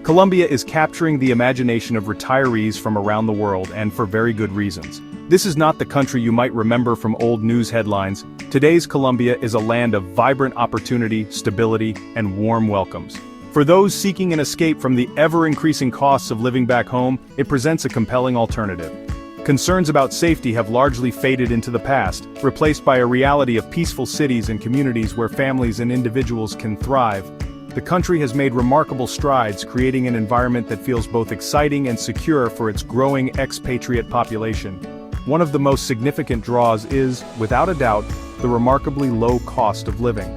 Colombia is capturing the imagination of retirees from around the world, and for very good reasons. This is not the country you might remember from old news headlines. Today's Colombia is a land of vibrant opportunity, stability, and warm welcomes. For those seeking an escape from the ever-increasing costs of living back home, it presents a compelling alternative. Concerns about safety have largely faded into the past, replaced by a reality of peaceful cities and communities where families and individuals can thrive. The country has made remarkable strides, creating an environment that feels both exciting and secure for its growing expatriate population. One of the most significant draws is, without a doubt, the remarkably low cost of living.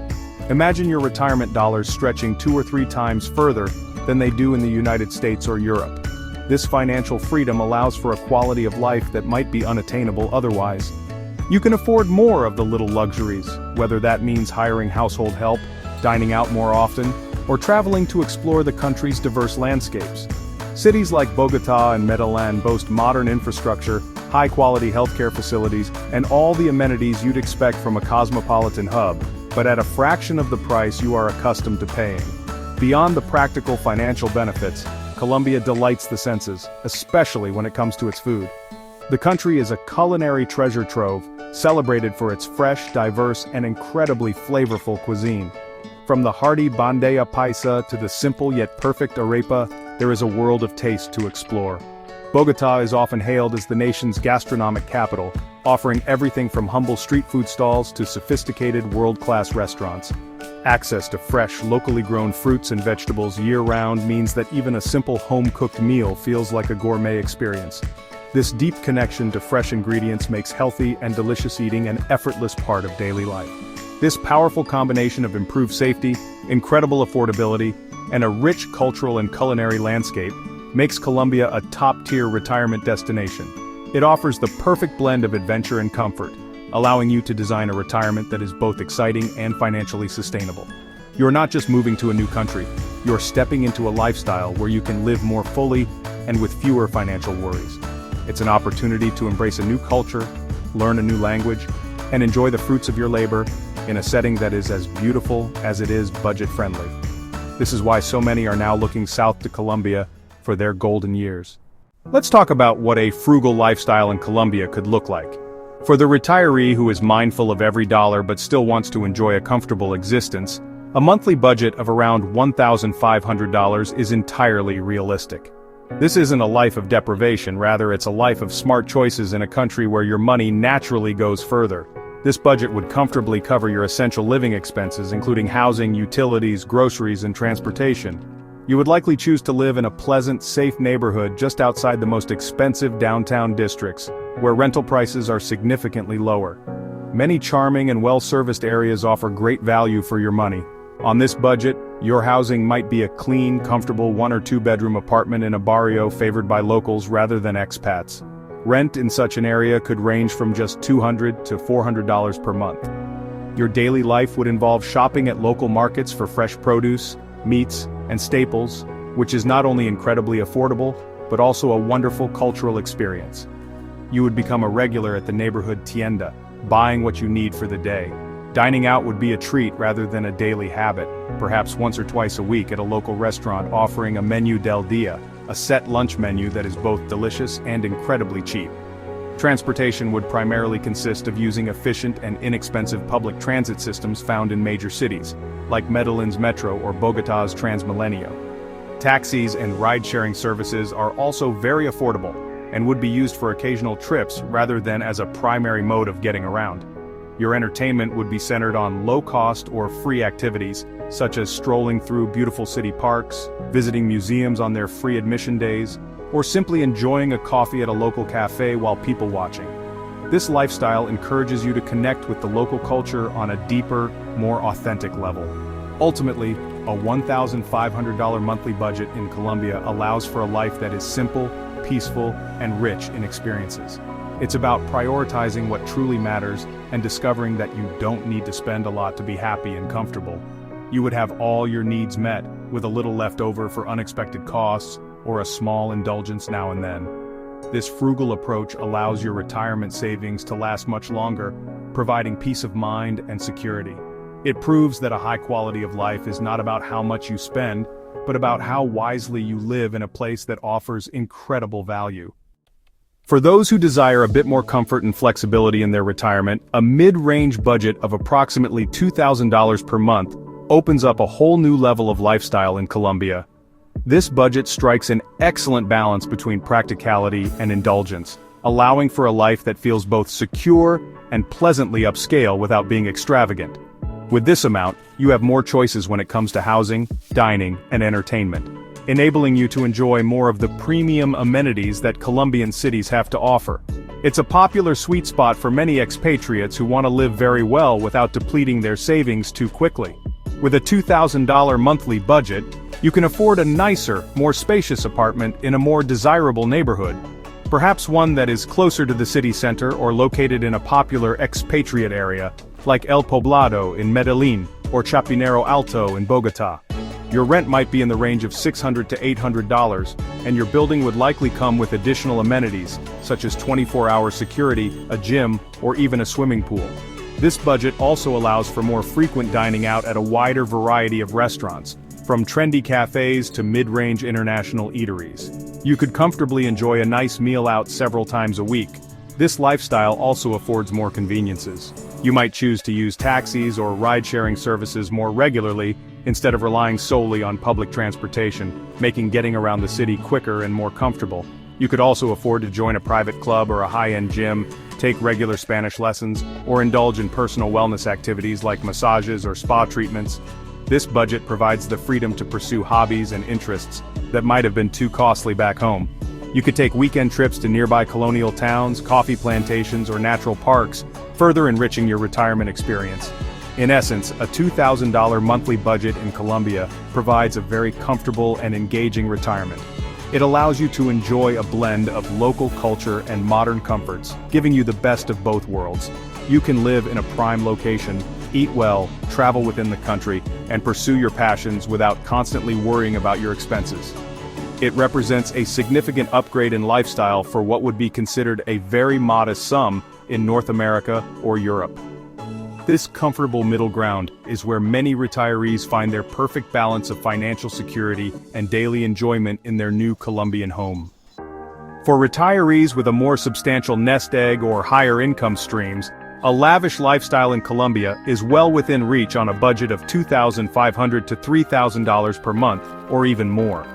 Imagine your retirement dollars stretching 2 or 3 times further than they do in the United States or Europe. This financial freedom allows for a quality of life that might be unattainable otherwise. You can afford more of the little luxuries, whether that means hiring household help, dining out more often, or traveling to explore the country's diverse landscapes. Cities like Bogotá and Medellin boast modern infrastructure, high-quality healthcare facilities, and all the amenities you'd expect from a cosmopolitan hub, but at a fraction of the price you are accustomed to paying. Beyond the practical financial benefits, Colombia delights the senses, especially when it comes to its food. The country is a culinary treasure trove, celebrated for its fresh, diverse, and incredibly flavorful cuisine. From the hearty bandeja paisa to the simple yet perfect arepa, there is a world of taste to explore. Bogotá is often hailed as the nation's gastronomic capital, offering everything from humble street food stalls to sophisticated world-class restaurants. Access to fresh, locally grown fruits and vegetables year-round means that even a simple home-cooked meal feels like a gourmet experience. This deep connection to fresh ingredients makes healthy and delicious eating an effortless part of daily life. This powerful combination of improved safety, incredible affordability, and a rich cultural and culinary landscape makes Colombia a top-tier retirement destination. It offers the perfect blend of adventure and comfort, allowing you to design a retirement that is both exciting and financially sustainable. You're not just moving to a new country, you're stepping into a lifestyle where you can live more fully and with fewer financial worries. It's an opportunity to embrace a new culture, learn a new language, and enjoy the fruits of your labor in a setting that is as beautiful as it is budget-friendly. This is why so many are now looking south to Colombia for their golden years. Let's talk about what a frugal lifestyle in Colombia could look like. For the retiree who is mindful of every dollar but still wants to enjoy a comfortable existence, a monthly budget of around $1,500 is entirely realistic. This isn't a life of deprivation, rather it's a life of smart choices in a country where your money naturally goes further. This budget would comfortably cover your essential living expenses, including housing, utilities, groceries, and transportation. You would likely choose to live in a pleasant, safe neighborhood just outside the most expensive downtown districts, where rental prices are significantly lower. Many charming and well-serviced areas offer great value for your money. On this budget, your housing might be a clean, comfortable 1 or 2 bedroom apartment in a barrio favored by locals rather than expats. Rent in such an area could range from just $200 to $400 per month. Your daily life would involve shopping at local markets for fresh produce, meats, and staples, which is not only incredibly affordable, but also a wonderful cultural experience. You would become a regular at the neighborhood tienda, buying what you need for the day. Dining out would be a treat rather than a daily habit, perhaps once or twice a week at a local restaurant offering a menu del dia, a set lunch menu that is both delicious and incredibly cheap. Transportation would primarily consist of using efficient and inexpensive public transit systems found in major cities, like Medellin's Metro or Bogotá's Transmilenio. Taxis and ride-sharing services are also very affordable, and would be used for occasional trips rather than as a primary mode of getting around. Your entertainment would be centered on low-cost or free activities, such as strolling through beautiful city parks, visiting museums on their free admission days, or simply enjoying a coffee at a local cafe while people-watching. This lifestyle encourages you to connect with the local culture on a deeper, more authentic level. Ultimately, a $1,500 monthly budget in Colombia allows for a life that is simple, peaceful, and rich in experiences. It's about prioritizing what truly matters and discovering that you don't need to spend a lot to be happy and comfortable. You would have all your needs met, with a little left over for unexpected costs or a small indulgence now and then. This frugal approach allows your retirement savings to last much longer, providing peace of mind and security. It proves that a high quality of life is not about how much you spend, but about how wisely you live in a place that offers incredible value. For those who desire a bit more comfort and flexibility in their retirement, a mid-range budget of approximately $2,000 per month opens up a whole new level of lifestyle in Colombia. This budget strikes an excellent balance between practicality and indulgence, allowing for a life that feels both secure and pleasantly upscale without being extravagant. With this amount, you have more choices when it comes to housing, dining, and entertainment, enabling you to enjoy more of the premium amenities that Colombian cities have to offer. It's a popular sweet spot for many expatriates who want to live very well without depleting their savings too quickly. With a $2,000 monthly budget, you can afford a nicer, more spacious apartment in a more desirable neighborhood, perhaps one that is closer to the city center or located in a popular expatriate area, like El Poblado in Medellin or Chapinero Alto in Bogotá. Your rent might be in the range of $600 to $800, and your building would likely come with additional amenities, such as 24-hour security, a gym, or even a swimming pool. This budget also allows for more frequent dining out at a wider variety of restaurants, from trendy cafes to mid-range international eateries. You could comfortably enjoy a nice meal out several times a week. This lifestyle also affords more conveniences. You might choose to use taxis or ride-sharing services more regularly, instead of relying solely on public transportation, making getting around the city quicker and more comfortable. You could also afford to join a private club or a high-end gym, take regular Spanish lessons, or indulge in personal wellness activities like massages or spa treatments. This budget provides the freedom to pursue hobbies and interests that might have been too costly back home. You could take weekend trips to nearby colonial towns, coffee plantations, or natural parks, further enriching your retirement experience. In essence, a $2,000 monthly budget in Colombia provides a very comfortable and engaging retirement. It allows you to enjoy a blend of local culture and modern comforts, giving you the best of both worlds. You can live in a prime location, eat well, travel within the country, and pursue your passions without constantly worrying about your expenses. It represents a significant upgrade in lifestyle for what would be considered a very modest sum in North America or Europe. This comfortable middle ground is where many retirees find their perfect balance of financial security and daily enjoyment in their new Colombian home. For retirees with a more substantial nest egg or higher income streams, a lavish lifestyle in Colombia is well within reach on a budget of $2,500 to $3,000 per month, or even more.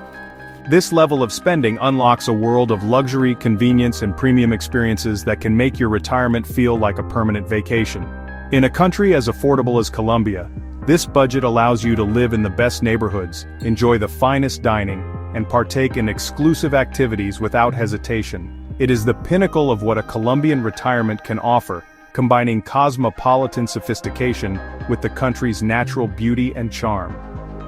This level of spending unlocks a world of luxury, convenience, and premium experiences that can make your retirement feel like a permanent vacation. In a country as affordable as Colombia, this budget allows you to live in the best neighborhoods, enjoy the finest dining, and partake in exclusive activities without hesitation. It is the pinnacle of what a Colombian retirement can offer, combining cosmopolitan sophistication with the country's natural beauty and charm.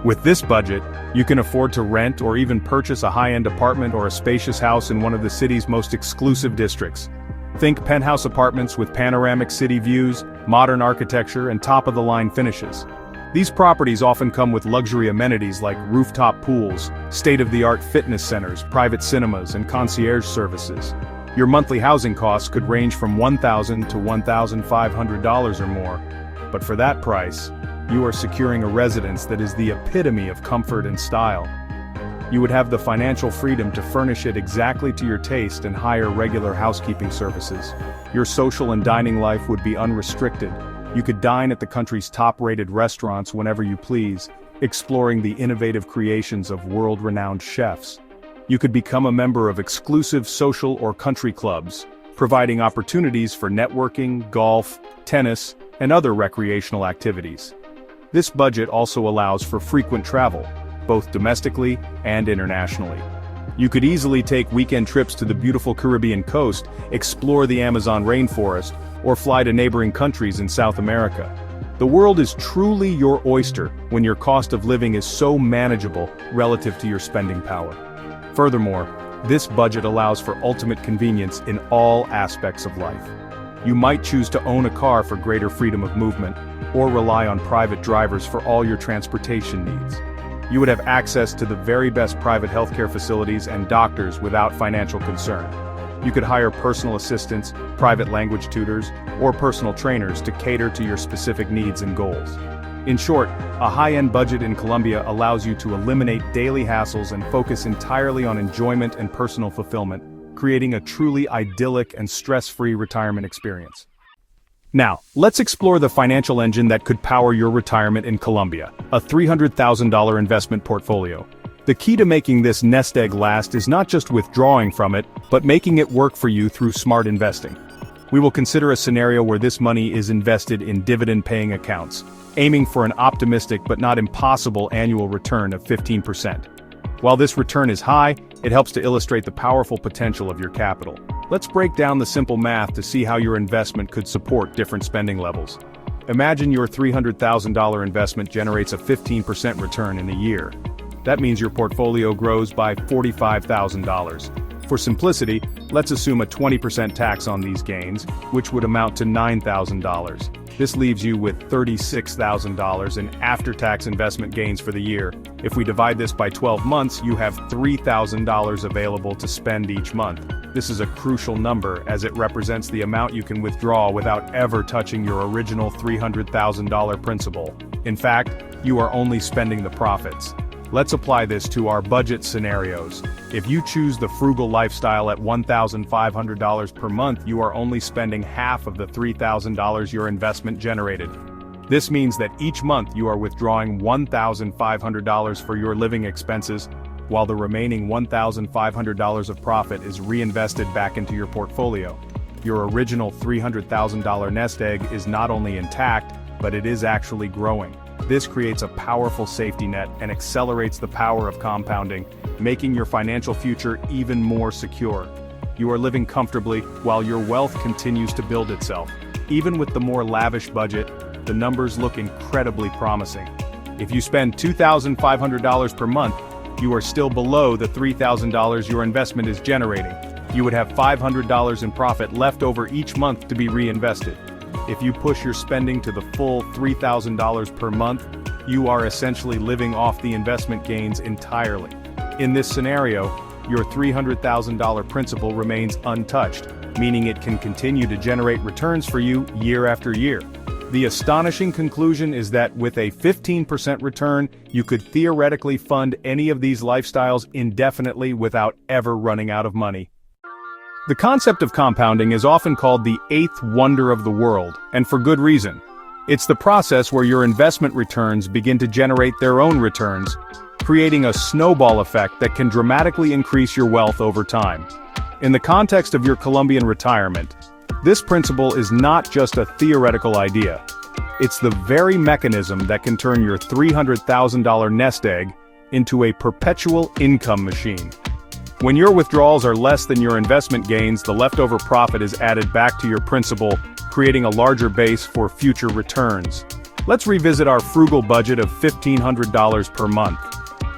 With this budget, you can afford to rent or even purchase a high-end apartment or a spacious house in one of the city's most exclusive districts. Think penthouse apartments with panoramic city views, modern architecture, and top-of-the-line finishes. These properties often come with luxury amenities like rooftop pools, state-of-the-art fitness centers, private cinemas, and concierge services. Your monthly housing costs could range from $1,000 to $1,500 or more, but for that price, you are securing a residence that is the epitome of comfort and style. You would have the financial freedom to furnish it exactly to your taste and hire regular housekeeping services. Your social and dining life would be unrestricted. You could dine at the country's top-rated restaurants whenever you please, exploring the innovative creations of world-renowned chefs. You could become a member of exclusive social or country clubs, providing opportunities for networking, golf, tennis, and other recreational activities. This budget also allows for frequent travel, both domestically and internationally. You could easily take weekend trips to the beautiful Caribbean coast, explore the Amazon rainforest, or fly to neighboring countries in South America. The world is truly your oyster when your cost of living is so manageable relative to your spending power. Furthermore, this budget allows for ultimate convenience in all aspects of life. You might choose to own a car for greater freedom of movement, or rely on private drivers for all your transportation needs. You would have access to the very best private healthcare facilities and doctors without financial concern. You could hire personal assistants, private language tutors, or personal trainers to cater to your specific needs and goals. In short, a high-end budget in Colombia allows you to eliminate daily hassles and focus entirely on enjoyment and personal fulfillment, creating a truly idyllic and stress-free retirement experience. Now, let's explore the financial engine that could power your retirement in Colombia, a $300,000 investment portfolio. The key to making this nest egg last is not just withdrawing from it, but making it work for you through smart investing. We will consider a scenario where this money is invested in dividend-paying accounts, aiming for an optimistic but not impossible annual return of 15%. While this return is high, it helps to illustrate the powerful potential of your capital. Let's break down the simple math to see how your investment could support different spending levels. Imagine your $300,000 investment generates a 15% return in a year. That means your portfolio grows by $45,000. For simplicity, let's assume a 20% tax on these gains, which would amount to $9,000. This leaves you with $36,000 in after-tax investment gains for the year. If we divide this by 12 months, you have $3,000 available to spend each month. This is a crucial number as it represents the amount you can withdraw without ever touching your original $300,000 principal. In fact, you are only spending the profits. Let's apply this to our budget scenarios. If you choose the frugal lifestyle at $1,500 per month, you are only spending half of the $3,000 your investment generated. This means that each month you are withdrawing $1,500 for your living expenses, while the remaining $1,500 of profit is reinvested back into your portfolio. Your original $300,000 nest egg is not only intact, but it is actually growing. This creates a powerful safety net and accelerates the power of compounding, making your financial future even more secure. You are living comfortably while your wealth continues to build itself. Even with the more lavish budget, the numbers look incredibly promising. If you spend $2,500 per month, you are still below the $3,000 your investment is generating. You would have $500 in profit left over each month to be reinvested. If you push your spending to the full $3,000 per month, you are essentially living off the investment gains entirely. In this scenario, your $300,000 principal remains untouched, meaning it can continue to generate returns for you year after year. The astonishing conclusion is that with a 15% return, you could theoretically fund any of these lifestyles indefinitely without ever running out of money. The concept of compounding is often called the eighth wonder of the world, and for good reason. It's the process where your investment returns begin to generate their own returns, creating a snowball effect that can dramatically increase your wealth over time. In the context of your Colombian retirement, this principle is not just a theoretical idea. It's the very mechanism that can turn your $300,000 nest egg into a perpetual income machine. When your withdrawals are less than your investment gains, the leftover profit is added back to your principal, creating a larger base for future returns. Let's revisit our frugal budget of $1,500 per month.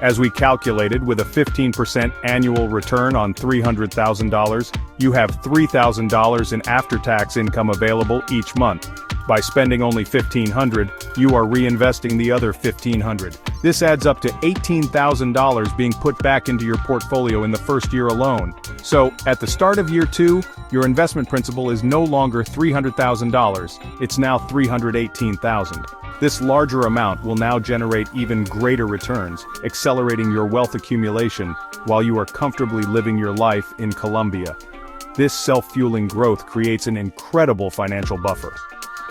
As we calculated, with a 15% annual return on $300,000, you have $3,000 in after-tax income available each month. By spending only $1,500, you are reinvesting the other $1,500. This adds up to $18,000 being put back into your portfolio in the first year alone. So, at the start of year 2, your investment principal is no longer $300,000, it's now $318,000. This larger amount will now generate even greater returns, accelerating your wealth accumulation while you are comfortably living your life in Colombia. This self-fueling growth creates an incredible financial buffer.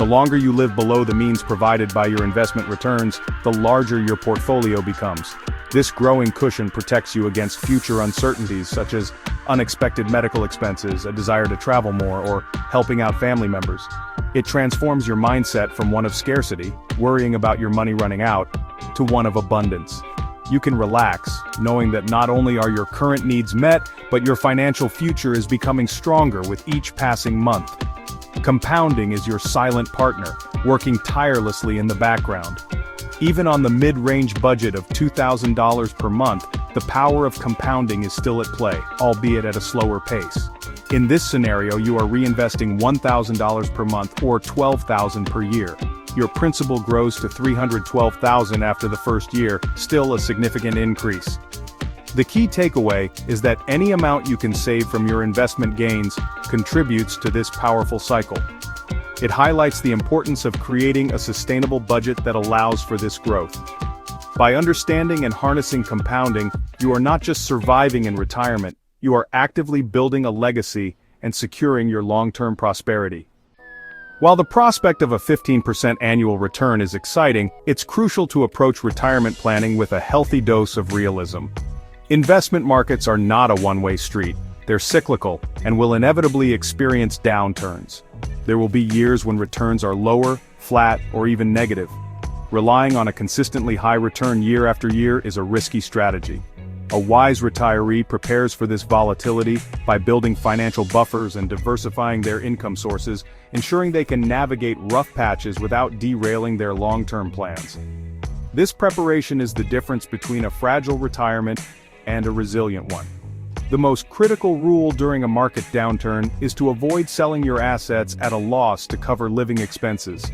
The longer you live below the means provided by your investment returns, the larger your portfolio becomes. This growing cushion protects you against future uncertainties such as unexpected medical expenses, a desire to travel more, or helping out family members. It transforms your mindset from one of scarcity, worrying about your money running out, to one of abundance. You can relax, knowing that not only are your current needs met, but your financial future is becoming stronger with each passing month. Compounding is your silent partner, working tirelessly in the background. Even on the mid-range budget of $2,000 per month, the power of compounding is still at play, albeit at a slower pace. In this scenario, you are reinvesting $1,000 per month or $12,000 per year. Your principal grows to $312,000 after the first year, still a significant increase. The key takeaway is that any amount you can save from your investment gains contributes to this powerful cycle. It highlights the importance of creating a sustainable budget that allows for this growth. By understanding and harnessing compounding, you are not just surviving in retirement, you are actively building a legacy and securing your long-term prosperity. While the prospect of a 15% annual return is exciting, it's crucial to approach retirement planning with a healthy dose of realism. Investment markets are not a one-way street. They're cyclical and will inevitably experience downturns. There will be years when returns are lower, flat, or even negative. Relying on a consistently high return year after year is a risky strategy. A wise retiree prepares for this volatility by building financial buffers and diversifying their income sources, ensuring they can navigate rough patches without derailing their long-term plans. This preparation is the difference between a fragile retirement and a resilient one. The most critical rule during a market downturn is to avoid selling your assets at a loss to cover living expenses.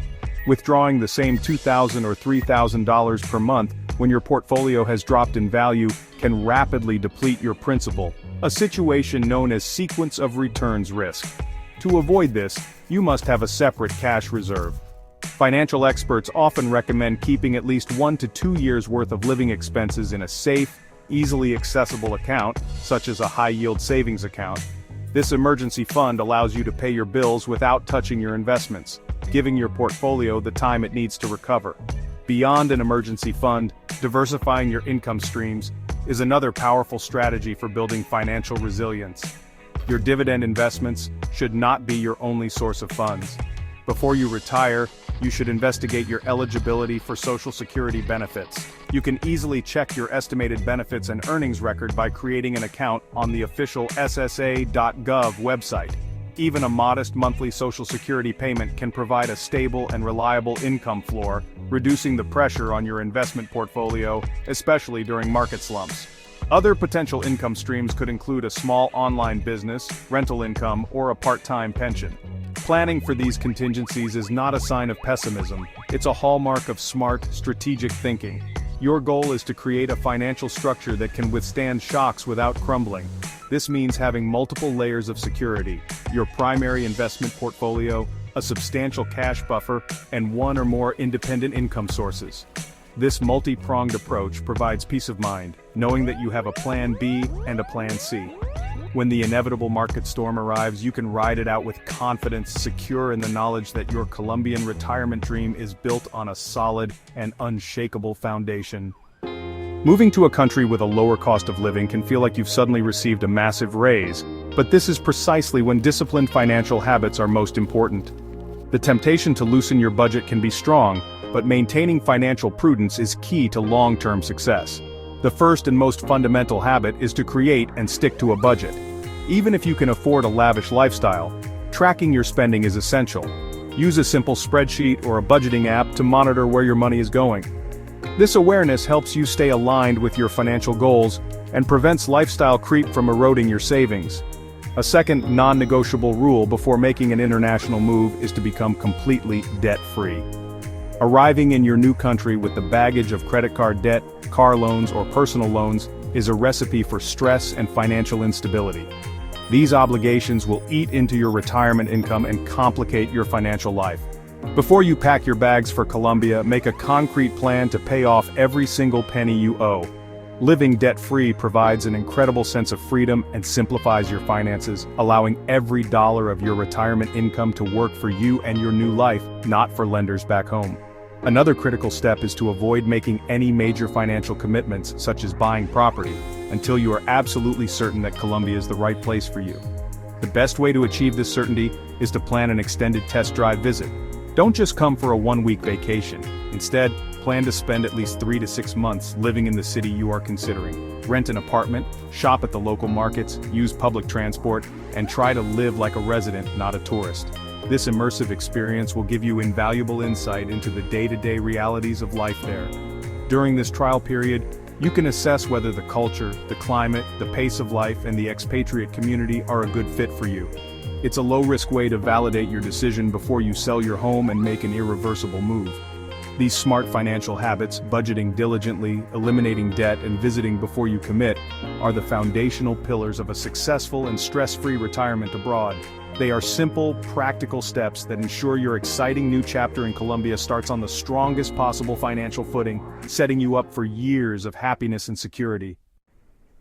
Withdrawing the same $2,000 or $3,000 per month when your portfolio has dropped in value can rapidly deplete your principal, a situation known as sequence of returns risk. To avoid this, you must have a separate cash reserve. Financial experts often recommend keeping at least 1 to 2 years' worth of living expenses in a safe, easily accessible account, such as a high-yield savings account. This emergency fund allows you to pay your bills without touching your investments, giving your portfolio the time it needs to recover. Beyond an emergency fund, diversifying your income streams is another powerful strategy for building financial resilience. Your dividend investments should not be your only source of funds. Before you retire, you should investigate your eligibility for Social Security benefits. You can easily check your estimated benefits and earnings record by creating an account on the official ssa.gov website. Even a modest monthly Social Security payment can provide a stable and reliable income floor, reducing the pressure on your investment portfolio, especially during market slumps. Other potential income streams could include a small online business, rental income, or a part-time pension. Planning for these contingencies is not a sign of pessimism, it's a hallmark of smart, strategic thinking. Your goal is to create a financial structure that can withstand shocks without crumbling. This means having multiple layers of security, your primary investment portfolio, a substantial cash buffer, and 1 or more independent income sources. This multi-pronged approach provides peace of mind, knowing that you have a plan B and a plan C. When the inevitable market storm arrives, you can ride it out with confidence, secure in the knowledge that your Colombian retirement dream is built on a solid and unshakable foundation. Moving to a country with a lower cost of living can feel like you've suddenly received a massive raise, but this is precisely when disciplined financial habits are most important. The temptation to loosen your budget can be strong, but maintaining financial prudence is key to long-term success. The first and most fundamental habit is to create and stick to a budget. Even if you can afford a lavish lifestyle, tracking your spending is essential. Use a simple spreadsheet or a budgeting app to monitor where your money is going. This awareness helps you stay aligned with your financial goals and prevents lifestyle creep from eroding your savings. A second non-negotiable rule before making an international move is to become completely debt-free. Arriving in your new country with the baggage of credit card debt, car loans, or personal loans is a recipe for stress and financial instability. These obligations will eat into your retirement income and complicate your financial life. Before you pack your bags for Colombia, make a concrete plan to pay off every single penny you owe. Living debt-free provides an incredible sense of freedom and simplifies your finances, allowing every dollar of your retirement income to work for you and your new life, not for lenders back home. Another critical step is to avoid making any major financial commitments, such as buying property, until you are absolutely certain that Colombia is the right place for you. The best way to achieve this certainty is to plan an extended test drive visit. Don't just come for a one-week vacation. Instead, plan to spend at least 3 to 6 months living in the city you are considering. Rent an apartment, shop at the local markets, use public transport, and try to live like a resident, not a tourist. This immersive experience will give you invaluable insight into the day-to-day realities of life there. During this trial period, you can assess whether the culture, the climate, the pace of life, and the expatriate community are a good fit for you. It's a low-risk way to validate your decision before you sell your home and make an irreversible move. These smart financial habits, budgeting diligently, eliminating debt, and visiting before you commit, are the foundational pillars of a successful and stress-free retirement abroad. They are simple, practical steps that ensure your exciting new chapter in Colombia starts on the strongest possible financial footing, setting you up for years of happiness and security.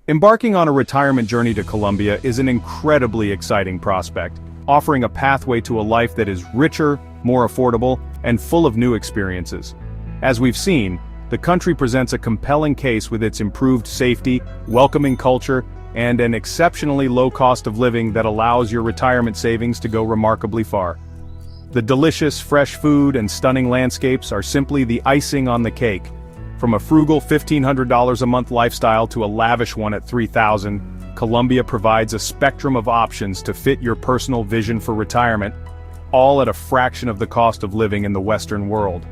Embarking on a retirement journey to Colombia is an incredibly exciting prospect, offering a pathway to a life that is richer, more affordable, and full of new experiences. As we've seen, the country presents a compelling case with its improved safety, welcoming culture, and an exceptionally low cost of living that allows your retirement savings to go remarkably far. The delicious, fresh food and stunning landscapes are simply the icing on the cake. From a frugal $1,500 a month lifestyle to a lavish one at $3,000, Colombia provides a spectrum of options to fit your personal vision for retirement, all at a fraction of the cost of living in the Western world.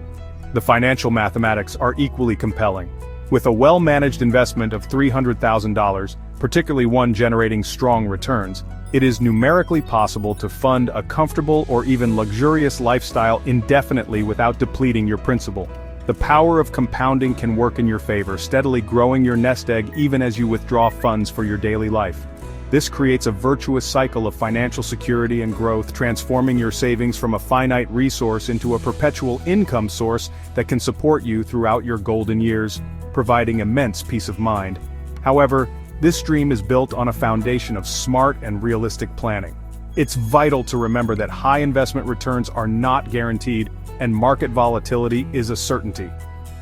The financial mathematics are equally compelling. With a well-managed investment of $300,000, particularly one generating strong returns, it is numerically possible to fund a comfortable or even luxurious lifestyle indefinitely without depleting your principal. The power of compounding can work in your favor, steadily growing your nest egg even as you withdraw funds for your daily life. This creates a virtuous cycle of financial security and growth, transforming your savings from a finite resource into a perpetual income source that can support you throughout your golden years, providing immense peace of mind. However, this dream is built on a foundation of smart and realistic planning. It's vital to remember that high investment returns are not guaranteed, and market volatility is a certainty.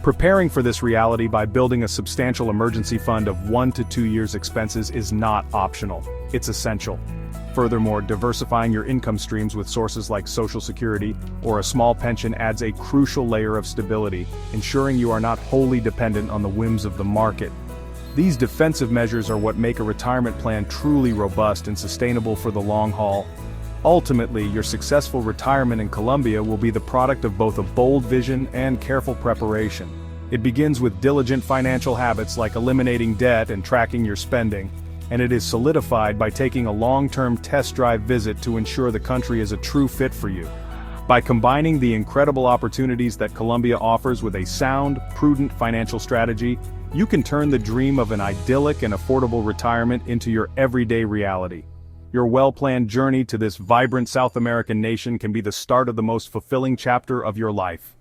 Preparing for this reality by building a substantial emergency fund of 1 to 2 years' expenses is not optional. It's essential. Furthermore, diversifying your income streams with sources like Social Security or a small pension adds a crucial layer of stability, ensuring you are not wholly dependent on the whims of the market. These defensive measures are what make a retirement plan truly robust and sustainable for the long haul. Ultimately, your successful retirement in Colombia will be the product of both a bold vision and careful preparation. It begins with diligent financial habits like eliminating debt and tracking your spending, and it is solidified by taking a long-term test drive visit to ensure the country is a true fit for you. By combining the incredible opportunities that Colombia offers with a sound, prudent financial strategy, you can turn the dream of an idyllic and affordable retirement into your everyday reality. Your well-planned journey to this vibrant South American nation can be the start of the most fulfilling chapter of your life.